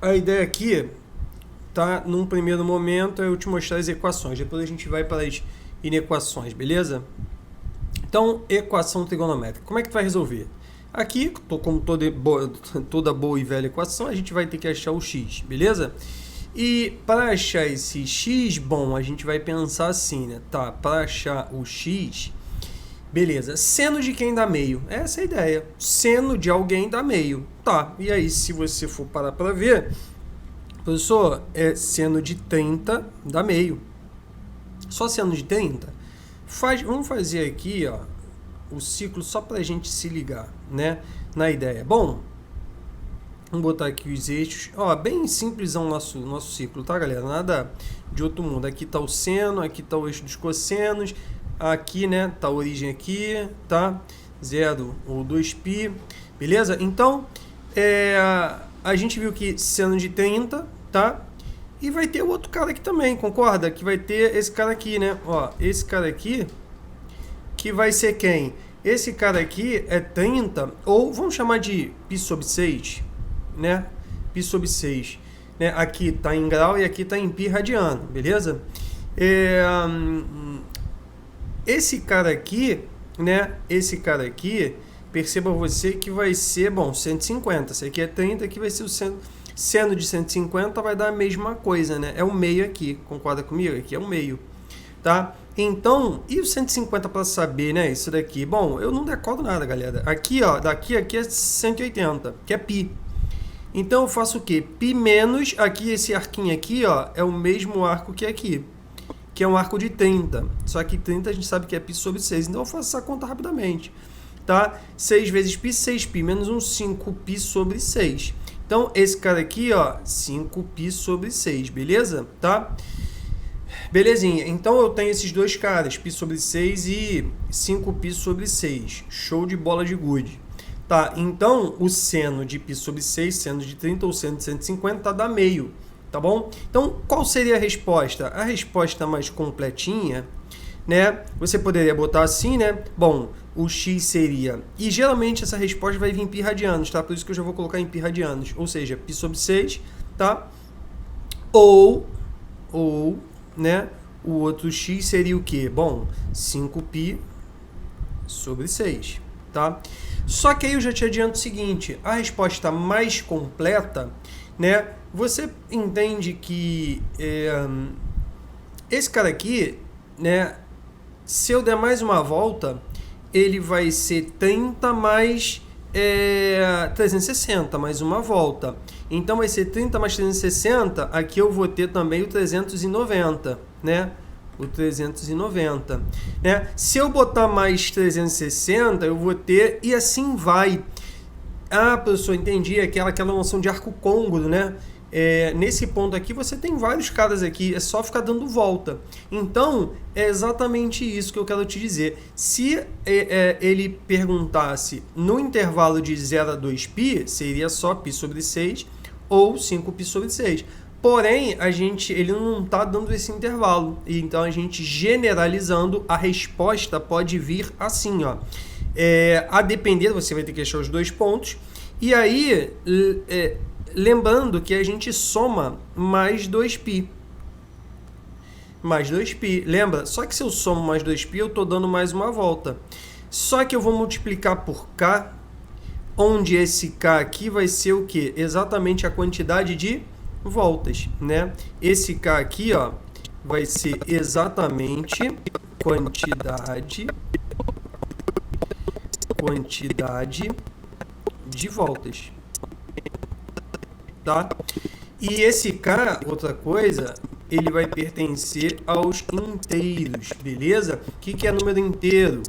a ideia aqui, tá? Num primeiro momento, é eu te mostrar as equações. Depois a gente vai para as inequações, beleza? Então, equação trigonométrica. Como é que tu vai resolver? Aqui, como toda boa e velha equação, a gente vai ter que achar o x, beleza? E para achar esse x, bom, a gente vai pensar assim, né? Tá, para achar o x, beleza, seno de quem dá meio? Essa é a ideia. Seno de alguém dá meio. Tá, e aí se você for parar para ver, professor, é seno de 30 dá meio. Só seno de 30? Vamos fazer aqui, ó, o ciclo só para a gente se ligar, né, na ideia. Bom, vamos botar aqui os eixos. Ó, bem simples o nosso ciclo, tá, galera? Nada de outro mundo. Aqui tá o seno, aqui tá o eixo dos cossenos, aqui, né, tá a origem aqui, tá? 0 ou 2π, beleza? Então, a gente viu que seno de 30, tá? E vai ter o outro cara aqui também, concorda? Que vai ter esse cara aqui, né? Ó, esse cara aqui, que vai ser quem? Esse cara aqui é 30, ou vamos chamar de π sobre 6, né? Π sobre 6. Né? Aqui está em grau e aqui está em π radiano, beleza? Esse cara aqui, né? Esse cara aqui, perceba você que vai ser, bom, 150. Esse aqui é 30, aqui vai ser o seno de 150, vai dar a mesma coisa, né? É o meio aqui, concorda comigo? Aqui é o meio, tá? Então, e o 150 para saber, né? Isso daqui, bom, eu não decoro nada, galera. Aqui, ó, daqui aqui é 180, que é π. Então eu faço o quê? Π menos, aqui esse arquinho aqui, ó, é o mesmo arco que aqui, que é um arco de 30. Só que 30 a gente sabe que é π sobre 6, então eu faço essa conta rapidamente, tá? 6 vezes π, 6π, menos um 5π sobre 6. Então, esse cara aqui, ó, 5π sobre 6, beleza? Tá? Belezinha. Então, eu tenho esses dois caras, π sobre 6 e 5π sobre 6. Show de bola de gude. Tá? Então, o seno de π sobre 6, seno de 30 ou seno de 150, dá meio. Tá bom? Então, qual seria a resposta? A resposta mais completinha, né? Você poderia botar assim, né? Bom, o x seria... E geralmente essa resposta vai vir em π radianos, tá? Por isso que eu já vou colocar em π radianos. Ou seja, π sobre 6, tá? Ou, né? O outro x seria o quê? Bom, 5π sobre 6, tá? Só que aí eu já te adianto o seguinte, a resposta mais completa, né? Você entende que esse cara aqui, né? Se eu der mais uma volta, ele vai ser 30 mais 360, mais uma volta. Então, vai ser 30 mais 360, aqui eu vou ter também o 390, né? O 390, né? Se eu botar mais 360, eu vou ter, e assim vai. Ah, professor, entendi, aquela noção de arco côncavo, né? Nesse ponto aqui você tem vários caras aqui, é só ficar dando volta. Então, é exatamente isso que eu quero te dizer. Se ele perguntasse no intervalo de 0 a 2π, seria só π sobre 6 ou 5π sobre 6. Porém, ele não está dando esse intervalo. Então, a gente generalizando, a resposta pode vir assim, ó. A depender, você vai ter que achar os dois pontos. E aí... lembrando que a gente soma mais 2π. Mais 2π. Lembra? Só que se eu somo mais 2π, eu estou dando mais uma volta. Só que eu vou multiplicar por k, onde esse k aqui vai ser o quê? Exatamente a quantidade de voltas, né? Esse k aqui, ó, vai ser exatamente quantidade de voltas. Tá? E esse k, outra coisa, ele vai pertencer aos inteiros, beleza? O que é número inteiro?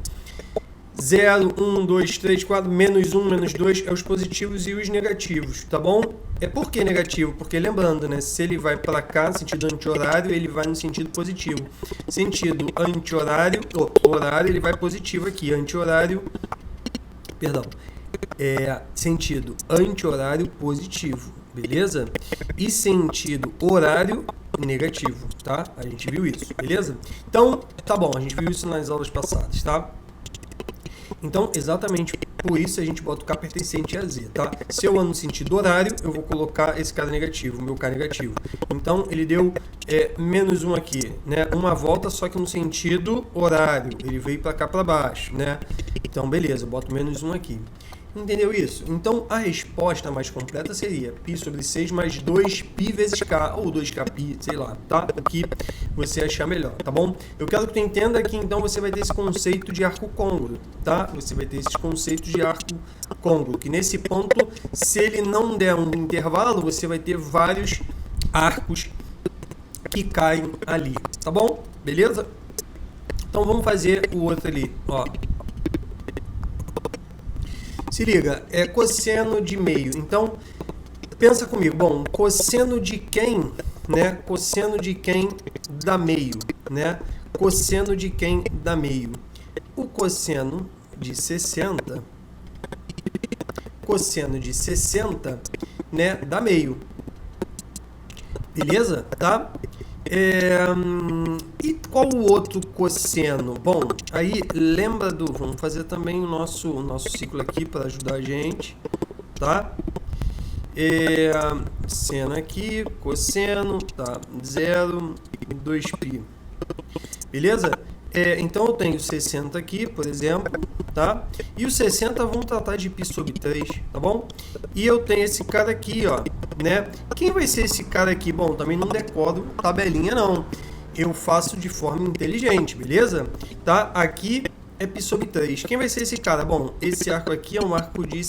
0, 1, 2, 3, 4, menos 1, menos 2 é os positivos e os negativos, tá bom? Por que negativo? Porque lembrando, né? Se ele vai para cá, no sentido anti-horário, ele vai no sentido positivo. Sentido anti-horário, horário, ele vai positivo aqui, anti-horário, perdão. Sentido anti-horário positivo, beleza? E sentido horário negativo, tá? A gente viu isso, beleza? Então, tá bom, a gente viu isso nas aulas passadas, tá? Então, exatamente Por isso a gente bota o K pertencente a Z, tá? Se eu ando no sentido horário, eu vou colocar esse K negativo, o meu K negativo. Então, ele deu menos 1 aqui, né? Uma volta, só que no sentido horário. Ele veio para cá para baixo, né? Então, beleza, eu boto menos 1 aqui. Entendeu isso? Então, a resposta mais completa seria π sobre 6 mais 2π vezes k, ou 2kπ, sei lá, tá? O que você achar melhor, tá bom? Eu quero que tu entenda que, então, você vai ter esse conceito de arco côncavo, tá? Você vai ter esse conceito de arco côncavo, que nesse ponto, se ele não der um intervalo, você vai ter vários arcos que caem ali, tá bom? Beleza? Então, vamos fazer o outro ali, ó. Se liga, é cosseno de meio. Então, pensa comigo. Bom, cosseno de quem, né? Cosseno de quem dá meio, né? Cosseno de quem dá meio. O cosseno de 60, né? Dá meio. Beleza? Tá? E qual o outro cosseno? Bom, aí lembra do... Vamos fazer também o nosso ciclo aqui para ajudar a gente, tá? Seno aqui, cosseno, tá? 0, 2π. Beleza? Então eu tenho 60 aqui, por exemplo, tá? E os 60 vão tratar de π sobre 3, tá bom? E eu tenho esse cara aqui, ó, né? Quem vai ser esse cara aqui? Bom, também não decoro tabelinha, não. Eu faço de forma inteligente, beleza? Tá? Aqui é π sobre 3. Quem vai ser esse cara? Bom, esse arco aqui é um arco de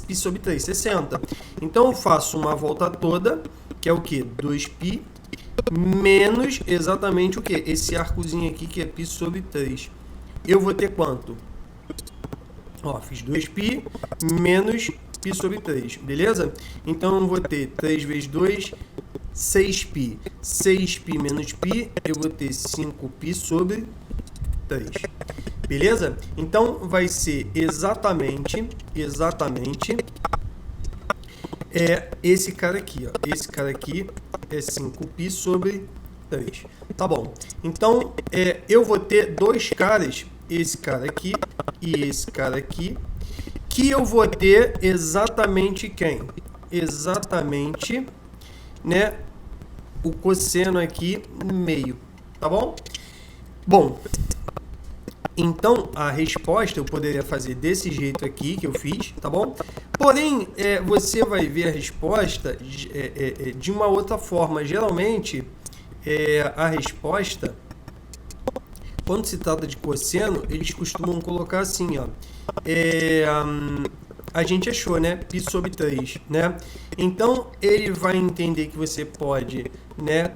π sobre 3, 60. Então eu faço uma volta toda, que é o quê? 2π menos exatamente o que? Esse arcozinho aqui que é π sobre 3. Eu vou ter quanto? Ó, fiz 2π menos π sobre 3, beleza? Então eu vou ter 3 vezes 2, 6π. 6π menos π, eu vou ter 5π sobre 3. Beleza? Então vai ser exatamente esse cara aqui, ó. Esse cara aqui é 5π sobre 3. Tá bom. Então, eu vou ter dois caras, esse cara aqui e esse cara aqui, que eu vou ter exatamente quem? Exatamente, né, o cosseno aqui no meio. Tá bom? Bom, então, a resposta eu poderia fazer desse jeito aqui que eu fiz, tá bom? Porém, você vai ver a resposta de uma outra forma. Geralmente, a resposta, quando se trata de cosseno, eles costumam colocar assim, ó. A gente achou, né? π sobre 3, né? Então, ele vai entender que você pode, né?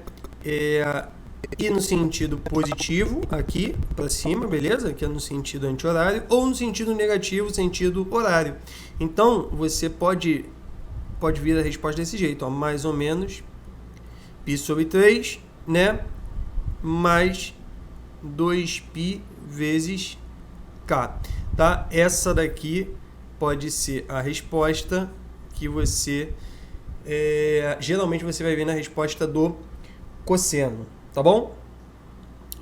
Ir no sentido positivo, aqui para cima, beleza? Que é no sentido anti-horário, ou no sentido negativo, sentido horário. Então, você pode vir a resposta desse jeito, ó, mais ou menos π sobre 3, né? Mais 2π vezes k, tá? Essa daqui pode ser a resposta que você... geralmente você vai ver na resposta do cosseno. Tá bom?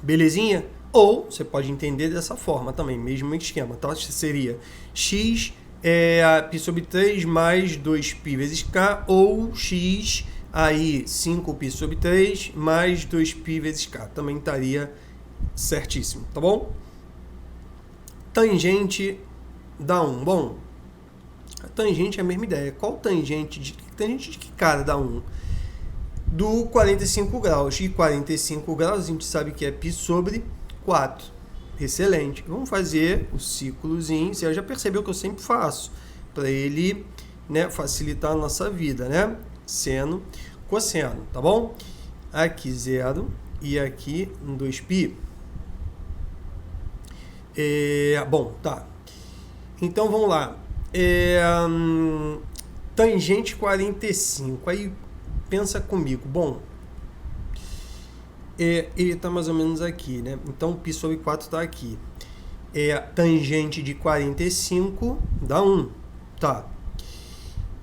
Belezinha? Ou você pode entender dessa forma também, mesmo esquema, tá? Seria x π sobre 3 mais 2π vezes k, ou x aí 5π sobre 3 mais 2π vezes k. Também estaria certíssimo, tá bom? Tangente dá 1. Bom, a tangente é a mesma ideia. Qual tangente de que cara dá 1? Do 45 graus. E 45 graus a gente sabe que é π sobre 4. Excelente. Vamos fazer o ciclozinho. Você já percebeu que eu sempre faço, para ele, né, facilitar a nossa vida, né? Seno, cosseno, tá bom? Aqui 0 e aqui 2π. Bom, tá. Então vamos lá. Tangente 45. Aí pensa comigo, bom, ele está mais ou menos aqui, né? Então, π sobre 4 está aqui. Tangente de 45 dá 1, tá?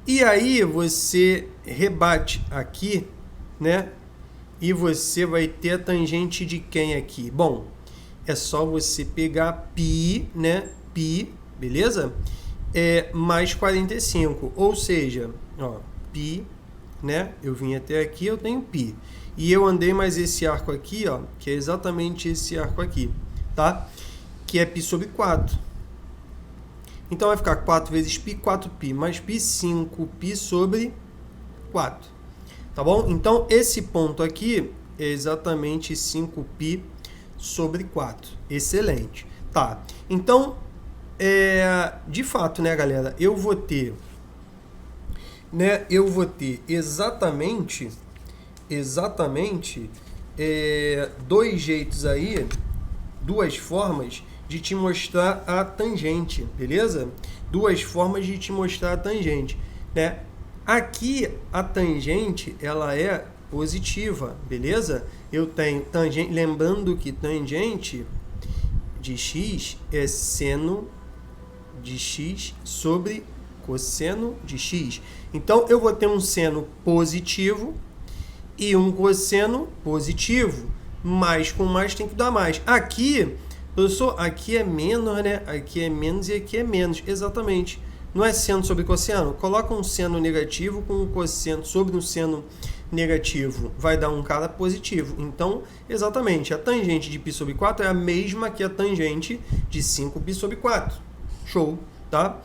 E aí, você rebate aqui, né? E você vai ter a tangente de quem aqui? Bom, é só você pegar π, né? Π, beleza? mais 45. Ou seja, ó, π, né? Eu vim até aqui, eu tenho π. E eu andei mais esse arco aqui, ó, que é exatamente esse arco aqui, tá? Que é π sobre 4. Então vai ficar 4 vezes π, 4π, mais π, 5π sobre 4. Tá bom? Então, esse ponto aqui é exatamente 5π sobre 4. Excelente. Tá. Então, de fato, né, galera, eu vou ter exatamente dois jeitos aí, duas formas de te mostrar a tangente, beleza? Duas formas de te mostrar a tangente, né? Aqui a tangente ela é positiva, beleza? Eu tenho tangente, lembrando que tangente de x é seno de x sobre cosseno de x. Então eu vou ter um seno positivo e um cosseno positivo. Mais com mais tem que dar mais. Aqui, professor, aqui é menos, né? Aqui é menos e aqui é menos. Exatamente. Não é seno sobre cosseno? Coloca um seno negativo com um cosseno sobre um seno negativo. Vai dar um cara positivo. Então, exatamente, a tangente de π sobre 4 é a mesma que a tangente de 5π sobre 4. Show, tá?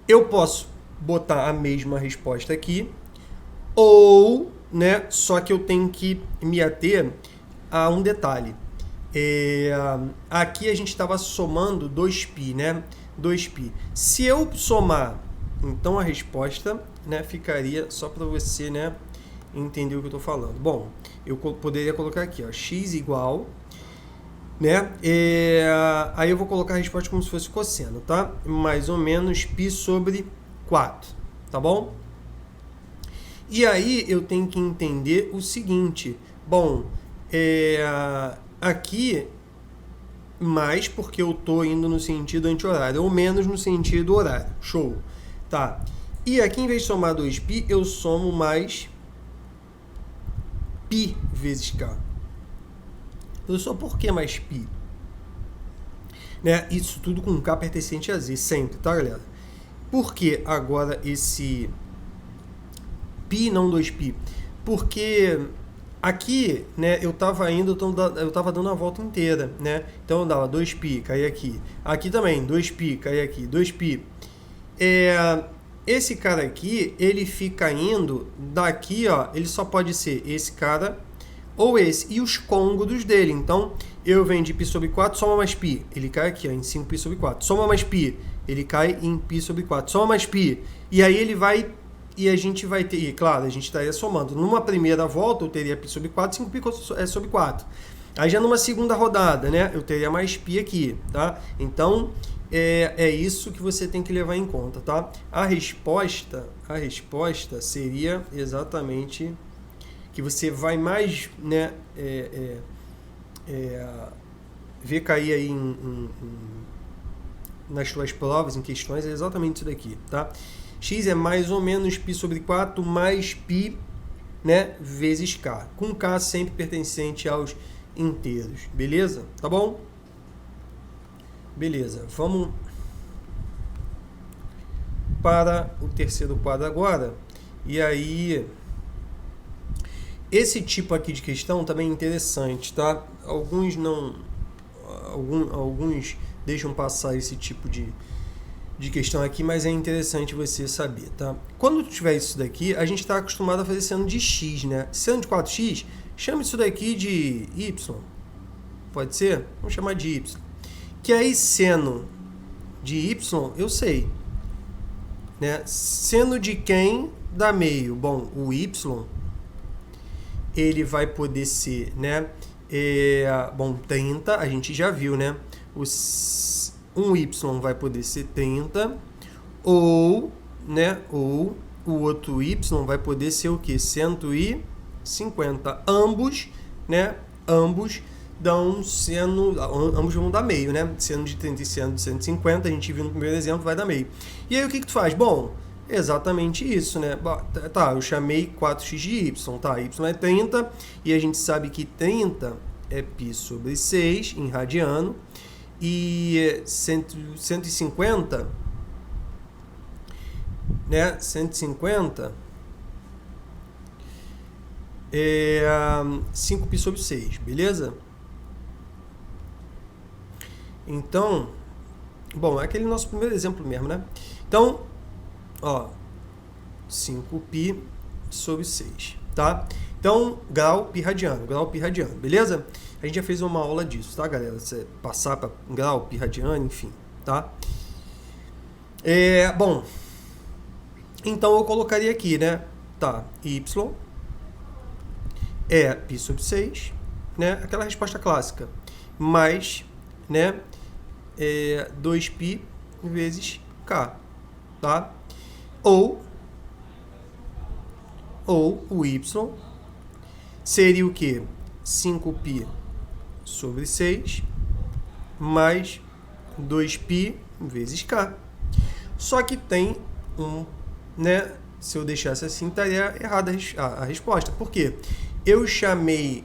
Eu posso botar a mesma resposta aqui, ou, né, só que eu tenho que me ater a um detalhe. Aqui a gente estava somando 2π, né? 2π. Se eu somar, então a resposta, né, ficaria, só para você, né, entender o que eu estou falando. Bom, eu poderia colocar aqui, ó, x igual, né, aí eu vou colocar a resposta como se fosse cosseno, tá? Mais ou menos π sobre 4, tá bom? E aí eu tenho que entender o seguinte, bom, aqui mais porque eu estou indo no sentido anti-horário, ou menos no sentido horário. Show. Tá. E aqui, em vez de somar 2π, eu somo mais π vezes k. Professor, por que mais π? Né? Isso tudo com k pertencente a z, sempre, tá, galera? Por que agora esse π, não 2π? Porque aqui, né, eu estava dando a volta inteira, né? Então eu dava 2π, caía aqui. Aqui também, 2π, caía aqui, 2π. Esse cara aqui, ele fica indo daqui, ó, ele só pode ser esse cara ou esse. E os côngudos dele. Então, eu venho de π sobre 4, soma mais π. Ele cai aqui, ó, em 5π sobre 4. Soma mais π. Ele cai em π sobre 4. Soma mais π. E aí ele vai... E a gente vai ter, e claro, a gente estaria somando. Numa primeira volta, eu teria π sobre 4, 5π sobre 4. Aí já numa segunda rodada, né, eu teria mais π aqui, tá? Então, é isso que você tem que levar em conta, tá? A resposta seria exatamente que você vai mais, né, ver cair aí nas suas provas, em questões, é exatamente isso daqui, tá? X é mais ou menos π sobre 4 mais π, né, vezes k. Com k sempre pertencente aos inteiros. Beleza? Tá bom? Beleza. Vamos para o terceiro quadro agora. E aí, esse tipo aqui de questão também é interessante, tá? Alguns não... Alguns deixam passar esse tipo de questão aqui, mas é interessante você saber, tá? Quando tiver isso daqui, a gente está acostumado a fazer seno de x, né? Seno de 4x, chama isso daqui de y. Pode ser? Vamos chamar de y. Que aí, seno de y, eu sei. Né? Seno de quem dá meio? Bom, o y, ele vai poder ser, né? Bom, 30, a gente já viu, né? Um y vai poder ser 30, ou, né, ou o outro y vai poder ser o quê? 150. Ambos, né, ambos dão seno, ambos vão dar meio, né? Seno de 30 e seno de 150, a gente viu no primeiro exemplo, vai dar meio. E aí o que tu faz? Bom, exatamente isso, né? Tá, eu chamei 4x de y, tá? Y é 30, e a gente sabe que 30 é π sobre 6 em radiano, e 150 né, 150 é 5π sobre 6, beleza? Então, bom, é aquele nosso primeiro exemplo mesmo, né? Então, ó, 5π sobre 6, tá? Então, grau pi radiano, beleza? A gente já fez uma aula disso, tá, galera? Você passar para grau pi radiano, enfim, tá? Bom, então eu colocaria aqui, né? Tá, y é π sobre 6, né? Aquela resposta clássica, mais, né? 2π vezes k, tá? Ou o y seria o que? 5π sobre 6 mais 2π vezes k. Só que tem né? Se eu deixasse assim, estaria errada a resposta. Por quê? Eu chamei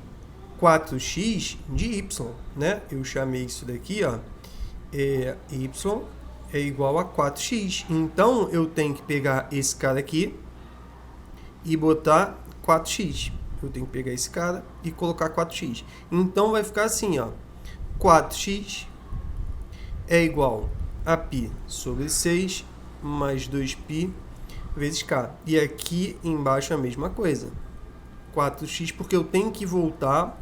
4x de y, né? Eu chamei isso daqui, ó, y é igual a 4x. Então, eu tenho que pegar esse cara aqui e botar 4x. Eu tenho que pegar esse cara e colocar 4x. Então, vai ficar assim, ó. 4x é igual a π sobre 6 mais 2π vezes k. E aqui embaixo a mesma coisa. 4x, porque eu tenho que voltar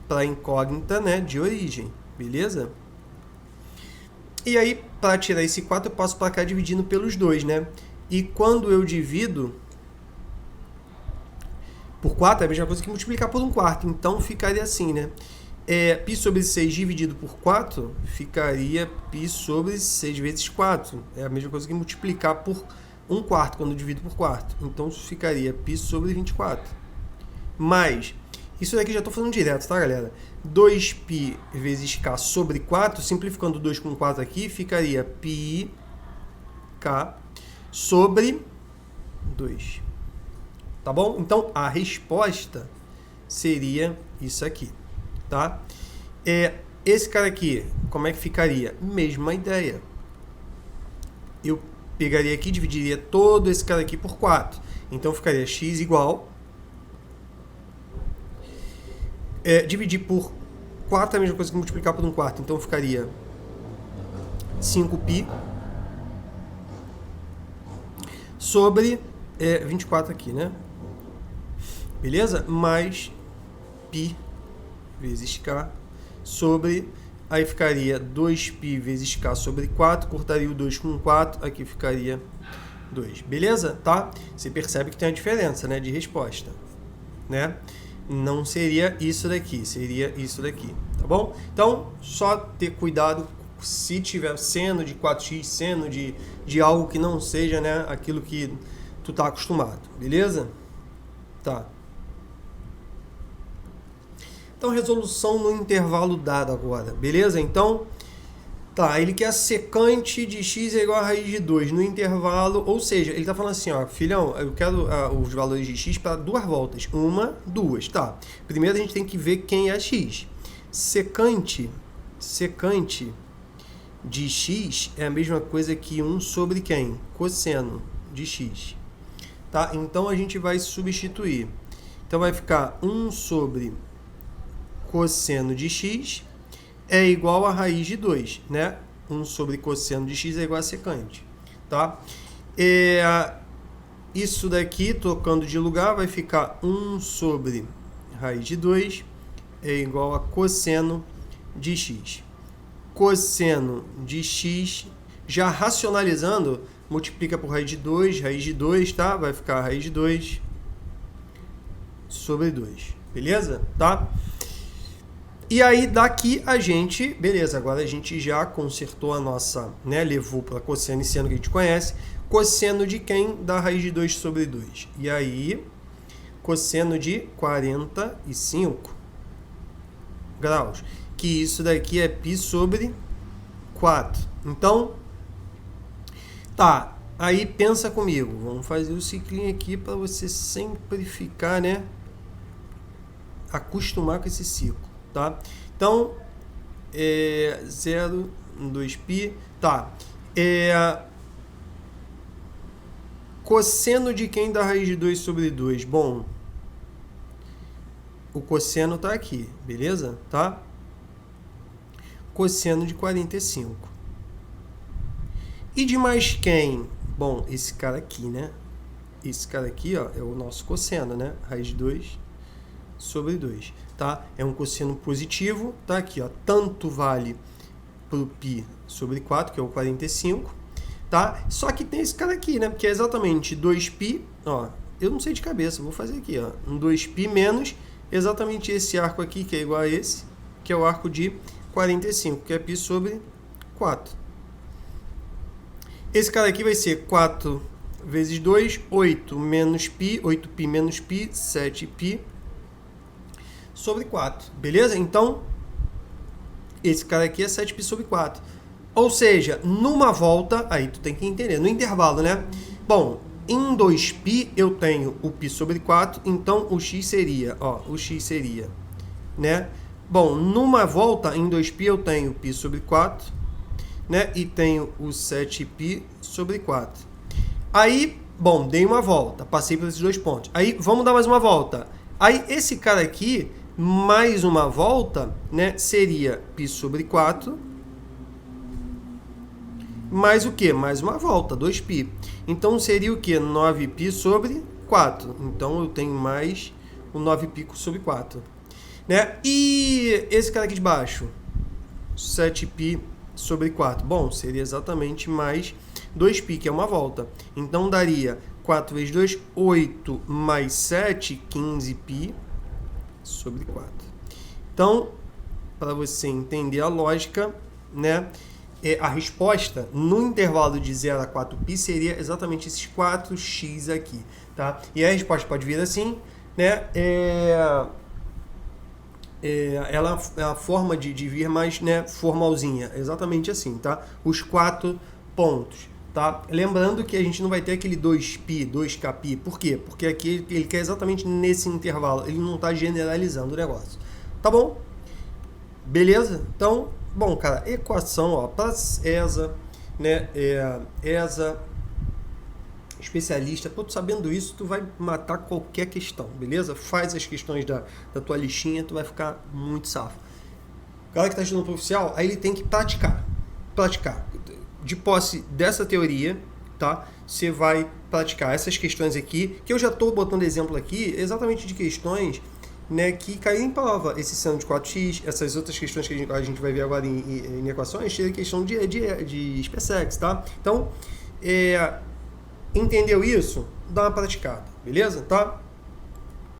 para a incógnita, né, de origem. Beleza? E aí, para tirar esse 4, eu passo para cá dividindo pelos 2, né? E quando eu divido por 4, é a mesma coisa que multiplicar por 1/4. Então, ficaria assim, né? Π sobre 6 dividido por 4 ficaria π sobre 6 vezes 4. É a mesma coisa que multiplicar por 1/4 quando eu divido por 4. Então, ficaria π sobre 24. Mais, isso daqui já estou falando direto, tá, galera? 2π vezes k sobre 4, simplificando 2 com 4 aqui, ficaria πk sobre 2. Tá bom? Então, a resposta seria isso aqui, tá? Esse cara aqui, como é que ficaria? Mesma ideia. Eu pegaria aqui, dividiria todo esse cara aqui por 4. Então, ficaria x igual... dividir por 4 é a mesma coisa que multiplicar por 1/4. Então, ficaria 5π sobre 24 aqui, né? Beleza? Mais π vezes k sobre... Aí ficaria 2π vezes k sobre 4. Cortaria o 2 com 4. Aqui ficaria 2. Beleza? Tá? Você percebe que tem uma diferença, né, de resposta, né? Não seria isso daqui, seria isso daqui, tá bom? Então, só ter cuidado se tiver seno de 4x, seno de algo que não seja, né, aquilo que tu tá acostumado, beleza? Tá. Então, resolução no intervalo dado agora, beleza? Então, tá, ele quer a secante de x é igual a raiz de 2 no intervalo, ou seja, ele está falando assim, ó, filhão, eu quero os valores de x para 2 voltas, 1, 2, tá? Primeiro a gente tem que ver quem é x. Secante de x é a mesma coisa que 1 sobre quem? Cosseno de x, tá? Então a gente vai substituir. Então vai ficar 1 sobre cosseno de x é igual a raiz de 2, né? 1 sobre cosseno de x é igual a secante, tá? Isso daqui, trocando de lugar, vai ficar 1 sobre raiz de 2 é igual a cosseno de x. Cosseno de x, já racionalizando, multiplica por raiz de 2, tá? Vai ficar raiz de 2 sobre 2, beleza? Tá? E aí, daqui a gente, beleza, agora a gente já consertou a nossa, né, levou para cosseno e seno que a gente conhece. Cosseno de quem? Da raiz de 2 sobre 2. E aí, cosseno de 45 graus. Que isso daqui é π sobre 4. Então, tá, aí pensa comigo. Vamos fazer o ciclinho aqui para você sempre ficar, né, acostumar com esse ciclo. Tá? Então, 0, 2π, tá. Cosseno de quem da raiz de 2 sobre 2? Bom, o cosseno está aqui, beleza? Tá? Cosseno de 45. E de mais quem? Bom, esse cara aqui, né? Esse cara aqui, ó, é o nosso cosseno, né? Raiz de 2 sobre 2, tá? É um cosseno positivo, tá? Aqui, ó, tanto vale pro π sobre 4, que é o 45, tá? Só que tem esse cara aqui, né? Que é exatamente 2π, ó, eu não sei de cabeça, vou fazer aqui, ó, um 2π menos exatamente esse arco aqui, que é igual a esse, que é o arco de 45, que é π sobre 4. Esse cara aqui vai ser 4 vezes 2, 8 menos π, 8π menos π, 7π sobre 4, beleza? Então, esse cara aqui é 7π sobre 4. Ou seja, numa volta, aí tu tem que entender, no intervalo, né? Bom, em 2π eu tenho o π sobre 4, então o x seria, ó, o x seria, né? Bom, numa volta, em 2π eu tenho π sobre 4, né? E tenho o 7π sobre 4. Aí, bom, dei uma volta, passei por esses dois pontos. Aí, vamos dar mais uma volta. Aí, esse cara aqui, mais uma volta, né? Seria π sobre 4, mais o quê? Mais uma volta, 2π. Então, seria o quê? 9π sobre 4. Então, eu tenho mais o 9π sobre 4. Né? E esse cara aqui de baixo, 7π sobre 4. Bom, seria exatamente mais 2π, que é uma volta. Então, daria 4 vezes 2, 8 mais 7, 15π sobre 4. Então, para você entender a lógica, né? A resposta no intervalo de 0 a 4π seria exatamente esses 4x aqui, tá? E a resposta pode vir assim, né? Ela é a forma de vir mais, né, formalzinha, exatamente assim, tá? Os 4 pontos, tá? Lembrando que a gente não vai ter aquele 2π, 2kπ, por quê? Porque aqui ele quer exatamente nesse intervalo, ele não está generalizando o negócio, tá bom? Beleza? Então, bom, cara, equação, ó, para ESA, né, ESA, especialista, pô, tu sabendo isso, tu vai matar qualquer questão, beleza? Faz as questões da tua listinha, tu vai ficar muito safo. O cara que está estudando para oficial, aí ele tem que praticar. De posse dessa teoria, tá? Você vai praticar essas questões aqui, que eu já estou botando exemplo aqui, exatamente de questões, né, que caíram em prova. Esse seno de 4x, essas outras questões que a gente vai ver agora em equações, é questão de SpaceX, tá? Então, entendeu isso? Dá uma praticada, beleza? Tá?